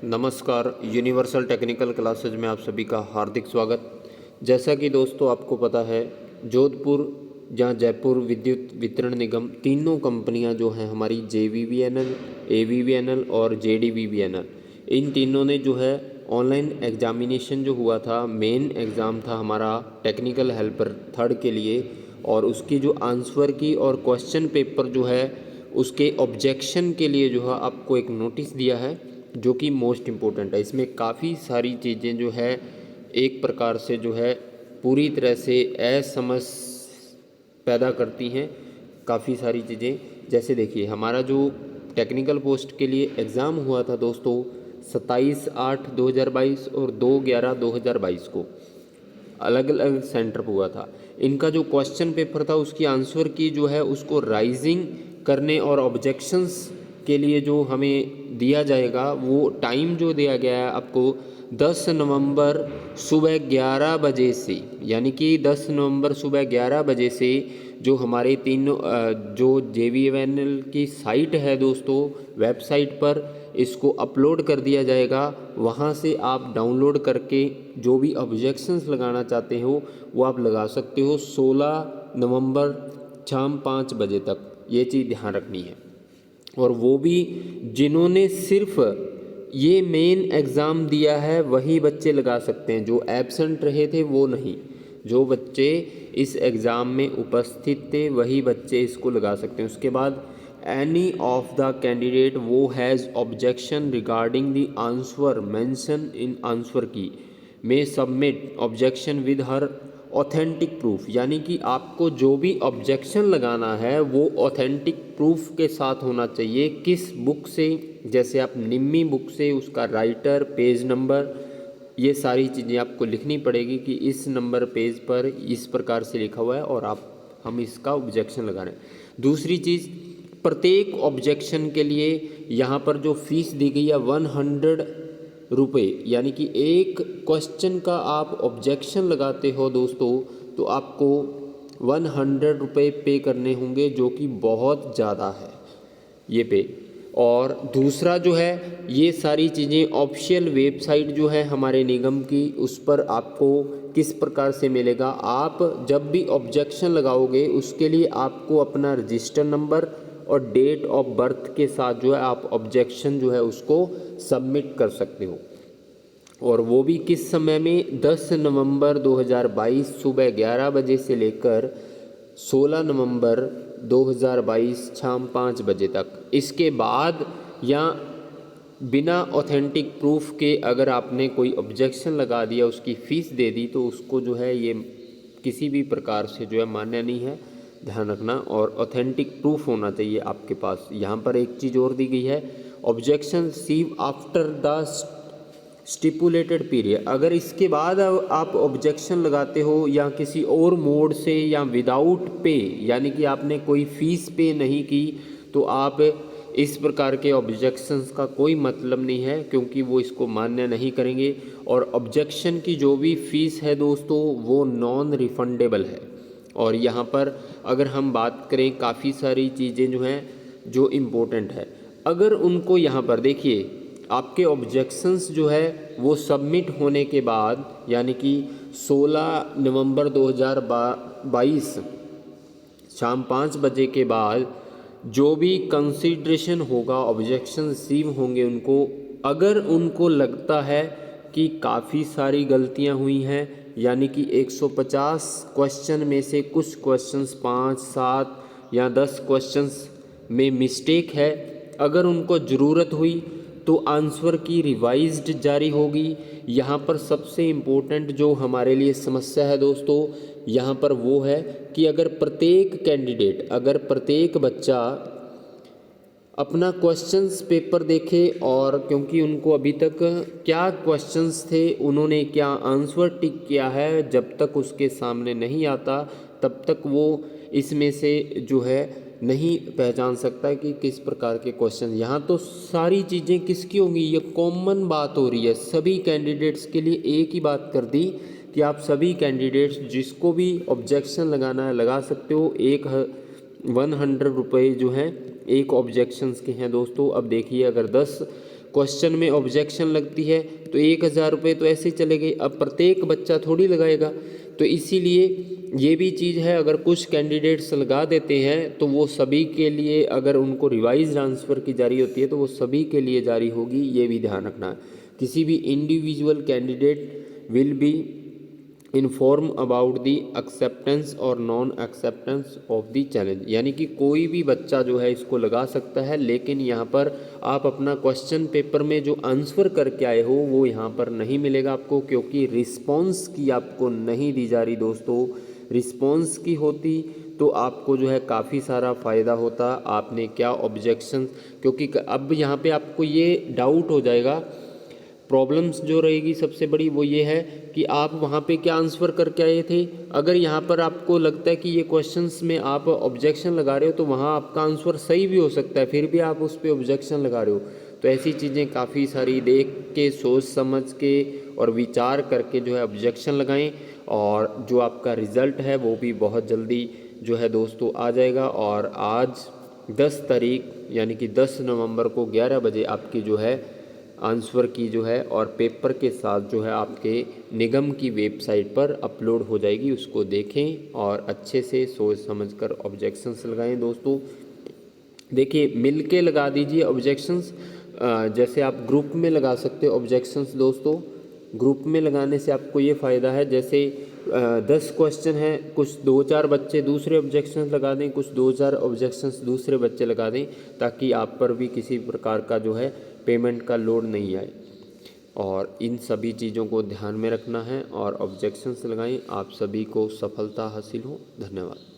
नमस्कार। Universal technical classes में आप सभी का हार्दिक स्वागत। जैसा कि दोस्तों आपको पता है, जोधपुर जहाँ जयपुर विद्युत वितरण निगम, तीनों कंपनियां जो हैं हमारी JVVNL, AVVNL और JDVVNL, इन तीनों ने जो है ऑनलाइन एग्जामिनेशन जो हुआ था, मेन एग्ज़ाम था हमारा टेक्निकल हेल्पर थर्ड के लिए, और उसकी जो आंसर की और क्वेश्चन पेपर जो है उसके ऑब्जेक्शन के लिए जो है आपको एक नोटिस दिया है, जो कि मोस्ट इम्पोर्टेंट है। इसमें काफ़ी सारी चीज़ें जो है एक प्रकार से जो है पूरी तरह से असमझ पैदा करती हैं। काफ़ी सारी चीज़ें, जैसे देखिए हमारा जो टेक्निकल पोस्ट के लिए एग्ज़ाम हुआ था दोस्तों 27/8/2022 और 2/11/2022 को अलग अलग सेंटर पर हुआ था। इनका जो क्वेश्चन पेपर था उसकी आंसर की जो है उसको राइजिंग करने और ऑब्जेक्शंस के लिए जो हमें दिया जाएगा, वो टाइम जो दिया गया है आपको 10 नवंबर सुबह 11 बजे से, यानी कि 10 नवंबर सुबह 11 बजे से जो हमारे तीनों जो JVVNL की साइट है दोस्तों, वेबसाइट पर इसको अपलोड कर दिया जाएगा। वहाँ से आप डाउनलोड करके जो भी ऑब्जेक्शंस लगाना चाहते हो वो आप लगा सकते हो 16 नवंबर शाम 5 बजे तक। ये चीज़ ध्यान रखनी है। और वो भी जिन्होंने सिर्फ ये मेन एग्ज़ाम दिया है वही बच्चे लगा सकते हैं, जो एब्सेंट रहे थे वो नहीं। जो बच्चे इस एग्ज़ाम में उपस्थित थे वही बच्चे इसको लगा सकते हैं। उसके बाद एनी ऑफ द कैंडिडेट वो has objection regarding the answer mention in answer की में submit objection with her authentic proof, यानी कि आपको जो भी ऑब्जेक्शन लगाना है वो ऑथेंटिक प्रूफ के साथ होना चाहिए। किस बुक से, जैसे आप निम्मी बुक से उसका राइटर, पेज नंबर, ये सारी चीज़ें आपको लिखनी पड़ेगी कि इस नंबर पेज पर इस प्रकार से लिखा हुआ है और हम इसका ऑब्जेक्शन लगा रहे हैं। दूसरी चीज़, प्रत्येक ऑब्जेक्शन के लिए यहाँ पर जो फीस दी गई है 100 रुपये, यानी कि एक क्वेश्चन का आप ऑब्जेक्शन लगाते हो दोस्तों तो आपको 100 रुपये पे करने होंगे, जो कि बहुत ज़्यादा है ये पे। और दूसरा जो है, ये सारी चीज़ें ऑफिशियल वेबसाइट जो है हमारे निगम की, उस पर आपको किस प्रकार से मिलेगा। आप जब भी ऑब्जेक्शन लगाओगे उसके लिए आपको अपना रजिस्टर नंबर और डेट ऑफ बर्थ के साथ जो है आप ऑब्जेक्शन जो है उसको सबमिट कर सकते हो। और वो भी किस समय में, 10 नवंबर 2022 सुबह 11 बजे से लेकर 16 नवंबर 2022 शाम 5 बजे तक। इसके बाद या बिना ऑथेंटिक प्रूफ के अगर आपने कोई ऑब्जेक्शन लगा दिया, उसकी फ़ीस दे दी, तो उसको जो है ये किसी भी प्रकार से जो है मान्य नहीं है, ध्यान रखना। और ऑथेंटिक प्रूफ होना चाहिए आपके पास। यहाँ पर एक चीज़ और दी गई है, objection receive after the stipulated period. अगर इसके बाद आप ऑब्जेक्शन लगाते हो या किसी और मोड से या विदाउट पे, यानी कि आपने कोई फ़ीस पे नहीं की, तो आप इस प्रकार के ऑब्जेक्शंस का कोई मतलब नहीं है, क्योंकि वो इसको मान्य नहीं करेंगे। और ऑब्जेक्शन की जो भी फ़ीस है दोस्तों वो नॉन रिफंडेबल है। और यहाँ पर अगर हम बात करें, काफ़ी सारी चीज़ें जो हैं जो इम्पोर्टेंट है, अगर उनको यहाँ पर देखिए, आपके ऑब्जेक्शंस जो है वो सबमिट होने के बाद, यानी कि 16 नवंबर 2022 शाम 5 बजे के बाद जो भी कंसीडरेशन होगा, ऑब्जेक्शन रिसीव होंगे उनको, अगर उनको लगता है कि काफ़ी सारी गलतियां हुई हैं, यानी कि 150 क्वेश्चन में से कुछ क्वेश्चंस 5, 7 या 10 क्वेश्चंस में मिस्टेक है, अगर उनको ज़रूरत हुई तो आंसर की रिवाइज्ड जारी होगी। यहाँ पर सबसे इम्पोर्टेंट जो हमारे लिए समस्या है दोस्तों, यहाँ पर वो है कि अगर प्रत्येक कैंडिडेट, अगर प्रत्येक बच्चा अपना क्वेश्चंस पेपर देखे, और क्योंकि उनको अभी तक क्या क्वेश्चंस थे, उन्होंने क्या आंसर टिक किया है, जब तक उसके सामने नहीं आता तब तक वो इसमें से जो है नहीं पहचान सकता कि किस प्रकार के क्वेश्चन। यहाँ तो सारी चीज़ें किसकी होंगी, ये कॉमन बात हो रही है सभी कैंडिडेट्स के लिए। एक ही बात कर दी कि आप सभी कैंडिडेट्स जिसको भी ऑब्जेक्शन लगाना है लगा सकते हो। 100 रुपये जो हैं एक ऑब्जेक्शंस के हैं दोस्तों। अब देखिए, अगर 10 क्वेश्चन में ऑब्जेक्शन लगती है तो 1000 रुपये तो ऐसे चले गए। अब प्रत्येक बच्चा थोड़ी लगाएगा, तो इसीलिए ये भी चीज़ है, अगर कुछ कैंडिडेट्स लगा देते हैं तो वो सभी के लिए, अगर उनको रिवाइज आंसर की जारी होती है तो वो सभी के लिए जारी होगी, ये भी ध्यान रखना है। किसी भी individual candidate will be inform about the acceptance और non acceptance of the challenge, यानी कि कोई भी बच्चा जो है इसको लगा सकता है, लेकिन यहाँ पर आप अपना क्वेश्चन पेपर में जो आंसर करके आए हो वो यहाँ पर नहीं मिलेगा आपको, क्योंकि रिस्पॉन्स की आपको नहीं दी जा रही दोस्तों। रिस्पॉन्स की होती तो आपको जो है काफ़ी सारा फ़ायदा होता। आपने क्या ऑब्जेक्शन, क्योंकि अब यहाँ पे आपको ये डाउट हो जाएगा, प्रॉब्लम्स जो रहेगी सबसे बड़ी वो ये है कि आप वहाँ पे क्या आंसर करके आए थे। अगर यहाँ पर आपको लगता है कि ये क्वेश्चंस में आप ऑब्जेक्शन लगा रहे हो तो वहाँ आपका आंसर सही भी हो सकता है, फिर भी आप उस पर ऑब्जेक्शन लगा रहे हो। तो ऐसी चीज़ें काफ़ी सारी देख के, सोच समझ के और विचार करके जो है ऑब्जेक्शन लगाएं, और जो आपका रिज़ल्ट है वो भी बहुत जल्दी जो है दोस्तों आ जाएगा। और आज 10 तारीख यानी कि 10 नवंबर को 11 बजे आपकी जो है आंसर की जो है और पेपर के साथ जो है आपके निगम की वेबसाइट पर अपलोड हो जाएगी, उसको देखें और अच्छे से सोच समझकर ऑब्जेक्शंस लगाएं दोस्तों। देखिए मिल के लगा दीजिए ऑब्जेक्शंस, जैसे आप ग्रुप में लगा सकते हो ऑब्जेक्शंस दोस्तों। ग्रुप में लगाने से आपको ये फ़ायदा है, जैसे 10 क्वेश्चन हैं, कुछ 2-4 बच्चे दूसरे ऑब्जेक्शंस लगा दें, कुछ 2-4 ऑब्जेक्शंस दूसरे बच्चे लगा दें, ताकि आप पर भी किसी प्रकार का जो है पेमेंट का लोड नहीं आए। और इन सभी चीज़ों को ध्यान में रखना है और ऑब्जेक्शंस लगाएं। आप सभी को सफलता हासिल हो। धन्यवाद।